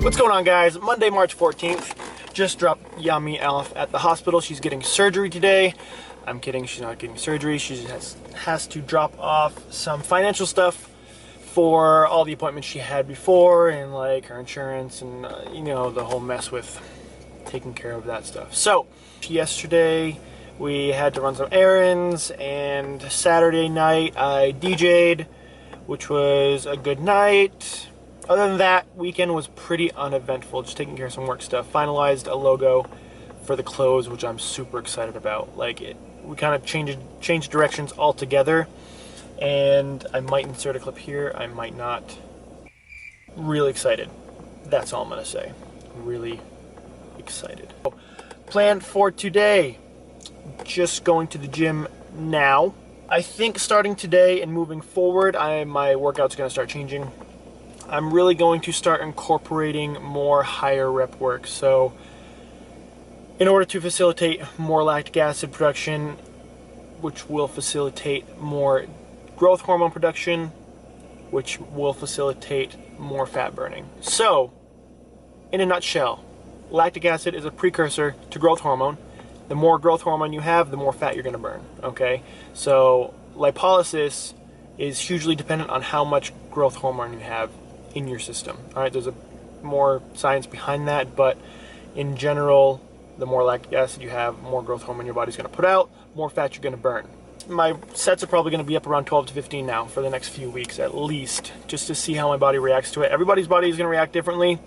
What's going on, guys? Monday, March 14th. Just dropped Yami off at the hospital. She's getting surgery today. I'm kidding, she's not getting surgery. She just has to drop off some financial stuff for all the appointments she had before and like her insurance and you know, the whole mess with taking care of that stuff. So yesterday we had to run some errands, and Saturday night I DJ'd, which was a good night. Other than that, weekend was pretty uneventful, just taking care of some work stuff. Finalized a logo for the clothes, which I'm super excited about. We kind of changed directions altogether, and I might insert a clip here, I might not. Really excited. That's all I'm gonna say. Really excited. Plan for today, just going to the gym now. I think starting today and moving forward, my workout's gonna start changing. I'm really going to start incorporating more higher rep work. So in order to facilitate more lactic acid production, which will facilitate more growth hormone production, which will facilitate more fat burning. So in a nutshell, lactic acid is a precursor to growth hormone. The more growth hormone you have, the more fat you're going to burn, okay? So lipolysis is hugely dependent on how much growth hormone you have in your system. All right, there's more science behind that, but in general, the more lactic acid you have, more growth hormone your body's going to put out, more fat you're going to burn. My sets are probably going to be up around 12 to 15 now for the next few weeks at least, just to see how my body reacts to it. Everybody's body is going to react differently,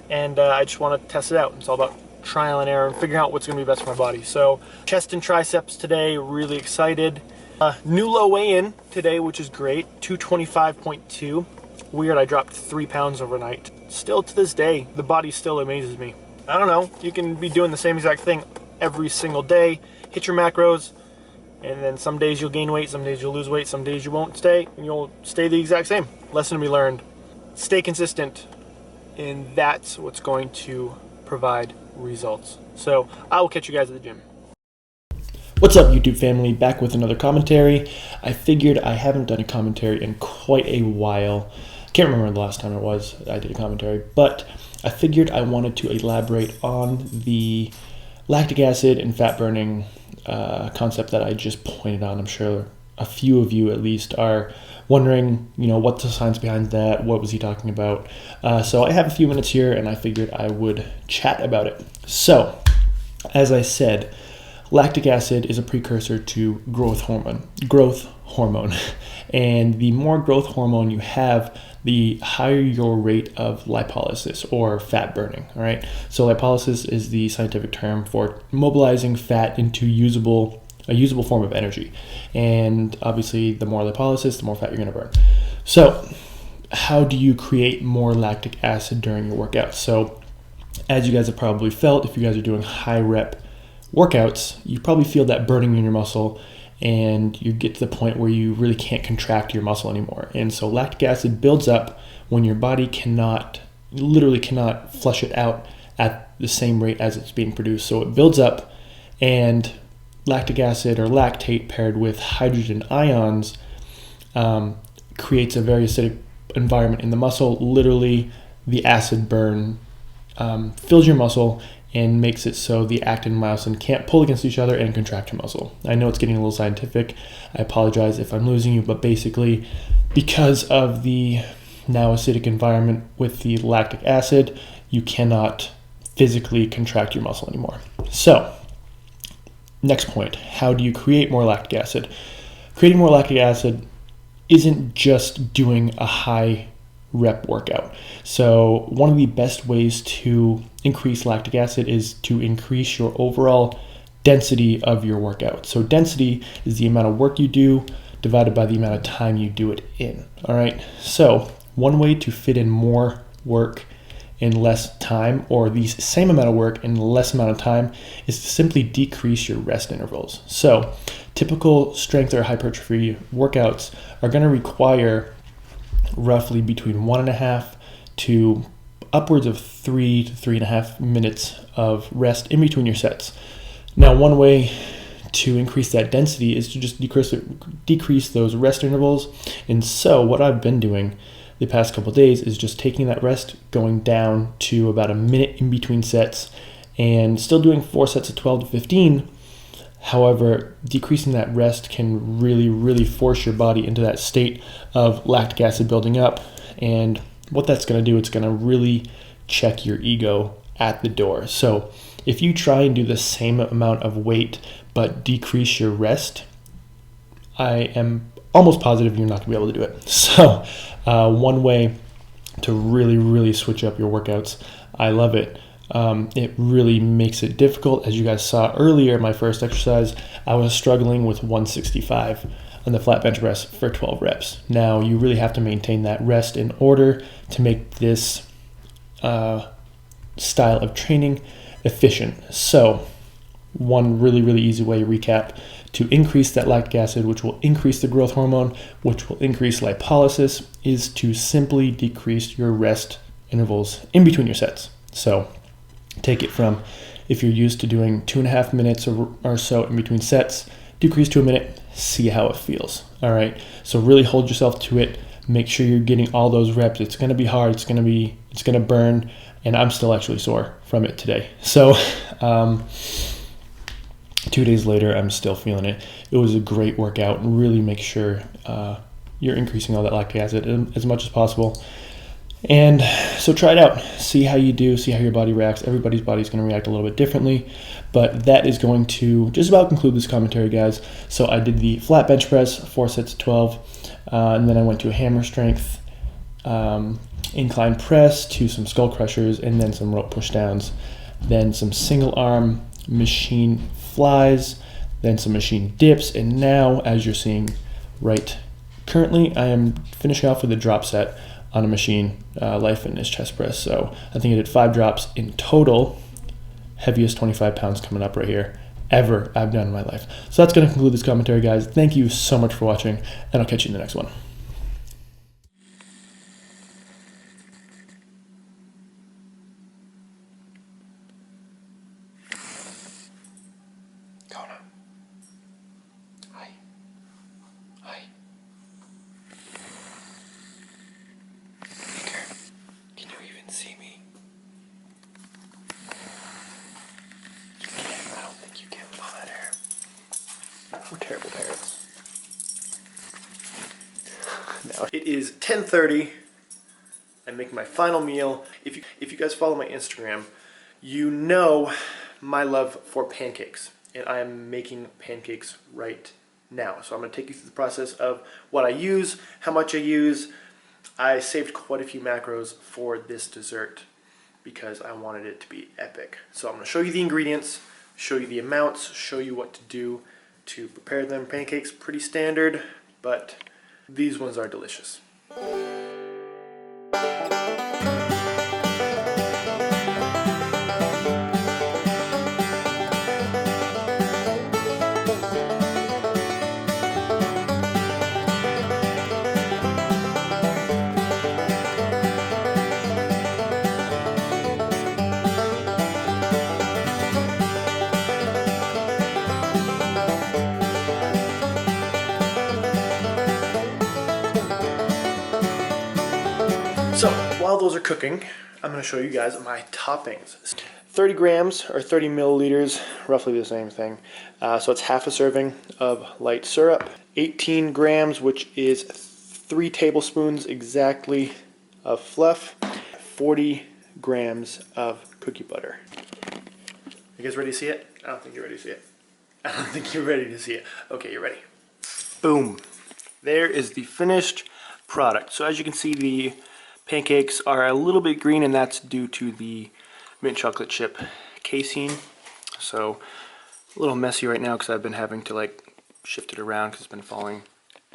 and I just want to test it out. It's all about trial and error and figuring out what's going to be best for my body. So chest and triceps today, really excited. New low weigh-in today, which is great, 225.2. Weird, I dropped 3 pounds overnight. Still to this day, the body still amazes me. I don't know, you can be doing the same exact thing every single day, hit your macros, and then some days you'll gain weight, some days you'll lose weight, some days you won't stay, and you'll stay the exact same. Lesson to be learned, stay consistent, and that's what's going to provide results. So I will catch you guys at the gym. What's up, YouTube family? Back with another commentary. I figured I haven't done a commentary in quite a while. Can't remember the last time it was I did a commentary, but I figured I wanted to elaborate on the lactic acid and fat burning concept that I just pointed on. I'm sure a few of you at least are wondering, you know, what's the science behind that? What was he talking about? So I have a few minutes here, and I figured I would chat about it. So, as I said, lactic acid is a precursor to growth hormone. And the more growth hormone you have, the higher your rate of lipolysis or fat burning, all right? So lipolysis is the scientific term for mobilizing fat into a usable form of energy. And obviously, the more lipolysis, the more fat you're gonna burn. So how do you create more lactic acid during your workout? So as you guys have probably felt, if you guys are doing high rep workouts, you probably feel that burning in your muscle, and you get to the point where you really can't contract your muscle anymore. And so lactic acid builds up when your body literally cannot flush it out at the same rate as it's being produced. So it builds up, and lactic acid or lactate paired with hydrogen ions creates a very acidic environment in the muscle. Literally, the acid burn fills your muscle and makes it so the actin and myosin can't pull against each other and contract your muscle. I know it's getting a little scientific. I apologize if I'm losing you, but basically, because of the now acidic environment with the lactic acid, you cannot physically contract your muscle anymore. So, next point, how do you create more lactic acid? Creating more lactic acid isn't just doing a high rep workout. So one of the best ways to increase lactic acid is to increase your overall density of your workout. So density is the amount of work you do divided by the amount of time you do it in. All right. So one way to fit in more work in less time, or the same amount of work in less amount of time, is to simply decrease your rest intervals. So typical strength or hypertrophy workouts are going to require roughly between 1.5 to upwards of 3 to 3.5 minutes of rest in between your sets. Now, one way to increase that density is to just decrease those rest intervals. And so what I've been doing the past couple days is just taking that rest, going down to about a minute in between sets, and still doing 4 sets of 12 to 15. However, decreasing that rest can really force your body into that state of lactic acid building up. And what that's going to do, it's going to really check your ego at the door. So if you try and do the same amount of weight but decrease your rest, I am almost positive you're not going to be able to do it. So one way to really switch up your workouts, I love it. It really makes it difficult. As you guys saw earlier, my first exercise, I was struggling with 165 on the flat bench press for 12 reps. Now, you really have to maintain that rest in order to make this style of training efficient. So, one really easy way to recap: to increase that lactic acid, which will increase the growth hormone, which will increase lipolysis, is to simply decrease your rest intervals in between your sets. So take it from, if you're used to doing 2.5 minutes or so in between sets, decrease to a minute, see how it feels. All right. So really hold yourself to it. Make sure you're getting all those reps. It's going to be hard. It's going to burn. And I'm still actually sore from it today. So 2 days later, I'm still feeling it. It was a great workout, and really make sure you're increasing all that lactic acid as much as possible. And so try it out. See how you do. See how your body reacts. Everybody's body is going to react a little bit differently. But that is going to just about conclude this commentary, guys. So I did the flat bench press, 4 sets of 12. And then I went to a hammer strength, incline press, to some skull crushers, and then some rope push downs. Then some single arm machine flies, then some machine dips. And now, as you're seeing right currently, I am finishing off with a drop set on a machine, Life Fitness chest press. So I think I did 5 drops in total. Heaviest 25 pounds coming up right here ever I've done in my life. So that's going to conclude this commentary, guys. Thank you so much for watching, and I'll catch you in the next one. Hi. Hi. Can you even see me? You can't. I don't think you can with all that hair. We're terrible parents. Now it is 10:30. I'm making my final meal. If you guys follow my Instagram, you know my love for pancakes, and I am making pancakes right now. So I'm going to take you through the process of what I use, how much I use. I saved quite a few macros for this dessert because I wanted it to be epic. So I'm going to show you the ingredients, show you the amounts, show you what to do to prepare them. Pancakes, pretty standard, but these ones are delicious. So while those are cooking, I'm going to show you guys my toppings. 30 grams or 30 milliliters, roughly the same thing. So it's half a serving of light syrup. 18 grams, which is 3 tablespoons exactly of fluff. 40 grams of cookie butter. You guys ready to see it? I don't think you're ready to see it. I don't think you're ready to see it. Okay, you're ready. Boom. There is the finished product. So as you can see, the pancakes are a little bit green, and that's due to the mint chocolate chip casing. So a little messy right now because I've been having to like shift it around because it's been falling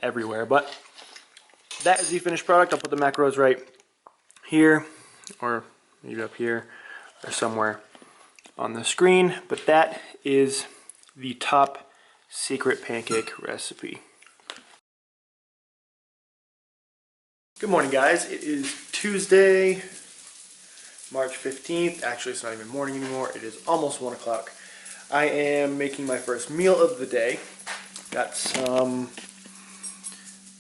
everywhere. But that is the finished product. I'll put the macros right here, or maybe up here, or somewhere on the screen. But that is the top secret pancake recipe. Good morning, guys. It is Tuesday, March 15th. Actually, it's not even morning anymore. It is almost 1 o'clock. I am making my first meal of the day. Got some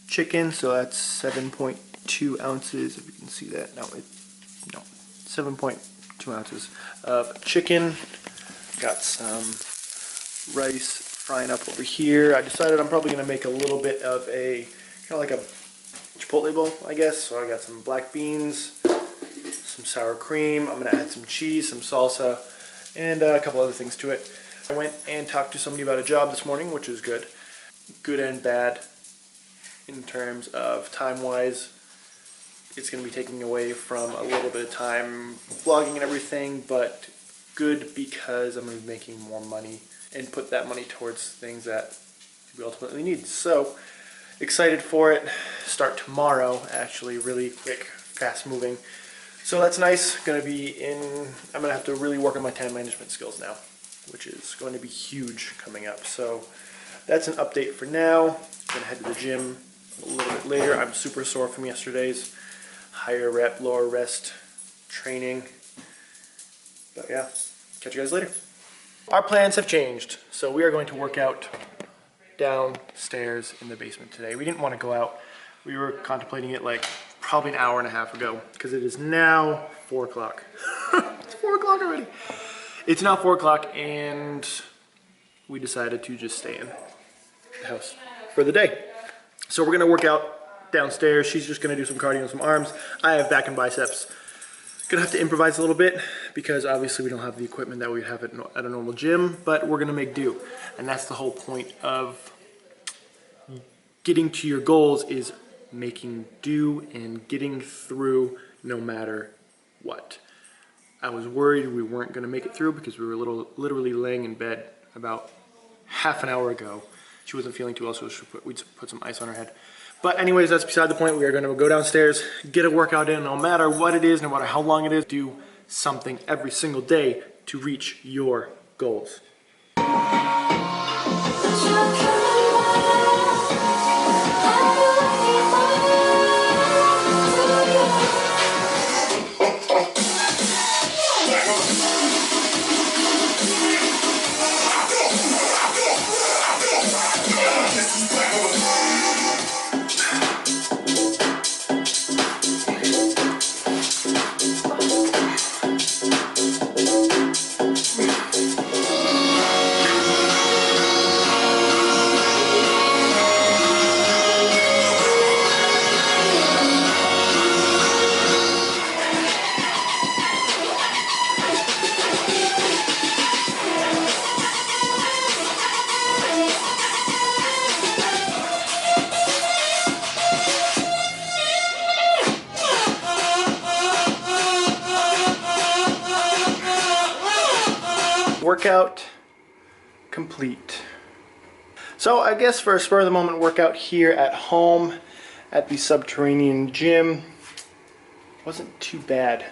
chicken, so that's 7.2 7.2 ounces, if you can see that. No, 7.2 ounces of chicken. Got some rice frying up over here. I decided I'm probably going to make a little bit of a, kind of like a chipotle bowl, I guess. So I got some black beans, some sour cream. I'm going to add some cheese, some salsa, and a couple other things to it. I went and talked to somebody about a job this morning, which is good. Good and bad in terms of time-wise. It's going to be taking away from a little bit of time vlogging and everything, but good because I'm going to be making more money and put that money towards things that we ultimately need. So excited for it. Start tomorrow, actually, really quick, fast moving. So that's nice. I'm going to have to really work on my time management skills now, which is going to be huge coming up. So that's an update for now. I'm going to head to the gym a little bit later. I'm super sore from yesterday's higher rep, lower rest training. But yeah, catch you guys later. Our plans have changed. So we are going to work out downstairs in the basement today. We didn't want to go out. We were contemplating it like probably an hour and a half ago because it is now 4 o'clock. It's 4 o'clock already. It's now 4 o'clock and we decided to just stay in the house for the day. So we're gonna work out downstairs. She's just gonna do some cardio and some arms. I have back and biceps. Gonna have to improvise a little bit because obviously we don't have the equipment that we have at a normal gym, but we're gonna make do. And that's the whole point of getting to your goals, is making do and getting through no matter what. I was worried we weren't gonna make it through because we were literally laying in bed about half an hour ago. She wasn't feeling too well, so we put some ice on her head. But anyways, that's beside the point. We are going to go downstairs, get a workout in, no matter what it is, no matter how long it is. Do something every single day to reach your goals. Workout complete. So I guess for a spur of the moment workout here at home at the subterranean gym wasn't too bad.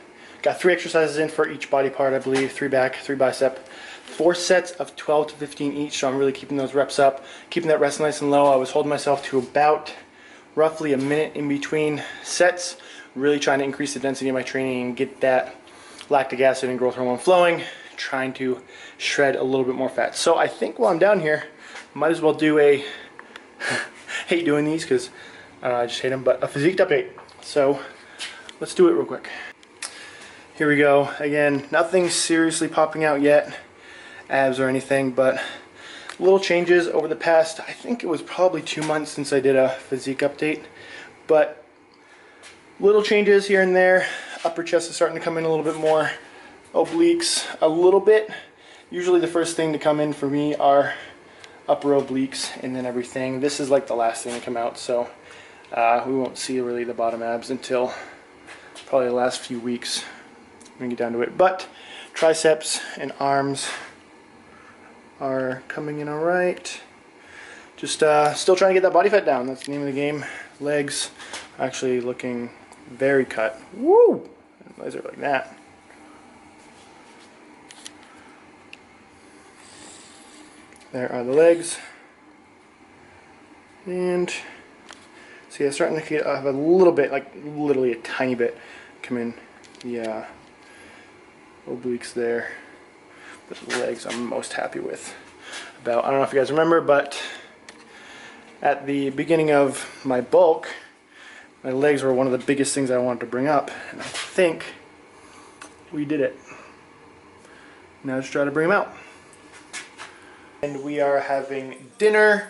Got 3 exercises in for each body part, I believe. 3 back, 3 bicep. 4 sets of 12 to 15 each, so I'm really keeping those reps up, keeping that rest nice and low. I was holding myself to about roughly a minute in between sets, really trying to increase the density of my training and get that lactic acid and growth hormone flowing, trying to shred a little bit more fat. So I think while I'm down here, might as well do a, hate doing these because I just hate them, but a physique update. So let's do it real quick. Here we go. Again, nothing seriously popping out yet, abs or anything, but little changes over the past, I think it was probably 2 months since I did a physique update, but little changes here and there. Upper chest is starting to come in a little bit more. Obliques a little bit. Usually the first thing to come in for me are upper obliques and then everything. This is like the last thing to come out, so we won't see really the bottom abs until probably the last few weeks when we get down to it. But triceps and arms are coming in all right. Just still trying to get that body fat down. That's the name of the game. Legs are actually looking very cut. Woo! Legs are like that. There are the legs. And see, I'm starting to have a little bit, like literally a tiny bit, come in the obliques there. But the legs I'm most happy with. I don't know if you guys remember, but at the beginning of my bulk, My legs were one of the biggest things I wanted to bring up, and I think we did it. Now let's try to bring them out. And we are having dinner.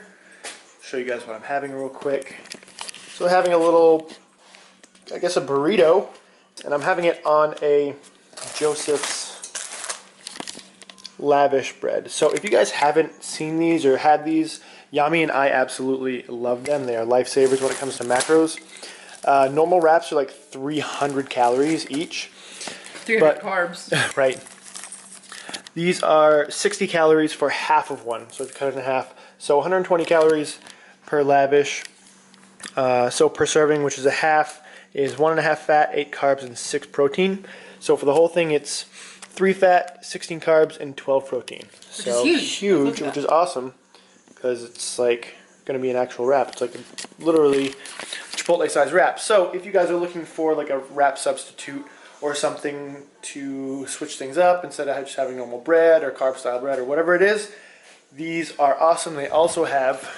Show you guys what I'm having real quick. So I'm having a little, I guess a burrito, and I'm having it on a Joseph's lavish bread. So if you guys haven't seen these or had these, Yami and I absolutely love them. They are lifesavers when it comes to macros. Normal wraps are like 300 calories each. 300 carbs. Right. These are 60 calories for half of one, so if you cut it in half. So 120 calories per lavish. So per serving, which is a half, is 1.5 fat, 8 carbs, and 6 protein. So for the whole thing, it's 3 fat, 16 carbs, and 12 protein. So huge, which is awesome, because it's like going to be an actual wrap. It's like literally Chipotle-sized wrap. So if you guys are looking for like a wrap substitute or something to switch things up instead of just having normal bread or carb-style bread or whatever it is, these are awesome. They also have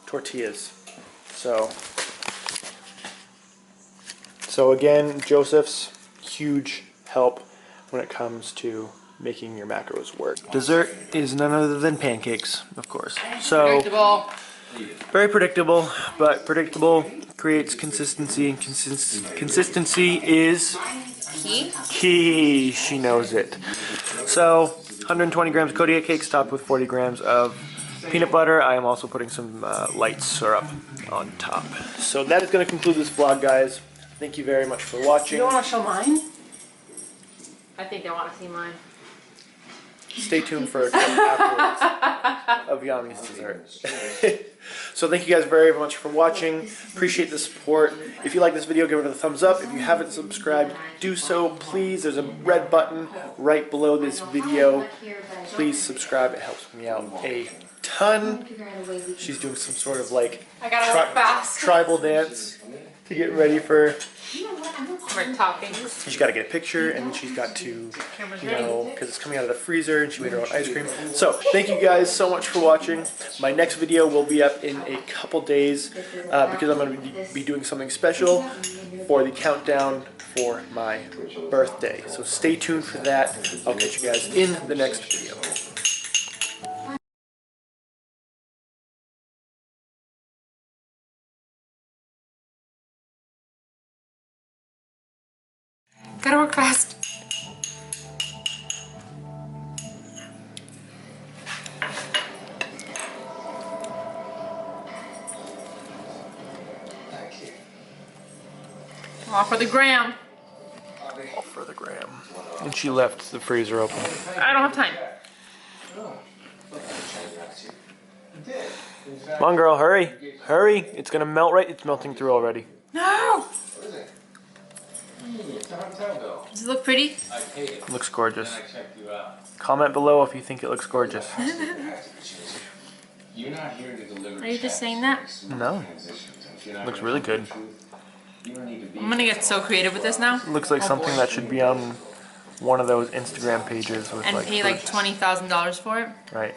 tortillas. So again, Joseph's, huge help when it comes to making your macros work. Dessert is none other than pancakes, of course. So Predictable. very predictable, but predictable creates consistency, and consistency is key. She knows it. So 120 grams of Kodiak cakes topped with 40 grams of peanut butter. I am also putting some light syrup on top. So that is going to conclude this vlog, guys. Thank you very much for watching. You don't want to show mine? I think they want to see mine. Stay tuned for a clip afterwards of Yami's dessert. So thank you guys very much for watching. Appreciate the support. If you like this video, give it a thumbs up. If you haven't subscribed, do so, please. There's a red button right below this video. Please subscribe. It helps me out a ton. She's doing some sort of like tribal dance to get ready for. We're talking. She's got to get a picture, and then she's got to, you know, because it's coming out of the freezer, and she made her own ice cream. So, thank you guys so much for watching. My next video will be up in a couple days because I'm going to be doing something special for the countdown for my birthday. So, stay tuned for that. I'll catch you guys in the next video. Gotta work fast. All for the gram. All for the gram. And she left the freezer open. I don't have time. Come on, girl, hurry. Hurry. It's going to melt right. It's melting through already. No! Does it look pretty? Looks gorgeous. Comment below if you think it looks gorgeous. Are you just saying that? No. Looks really good. I'm gonna get so creative with this now. Looks like something that should be on one of those Instagram pages with and like pay like $20,000 for it. right.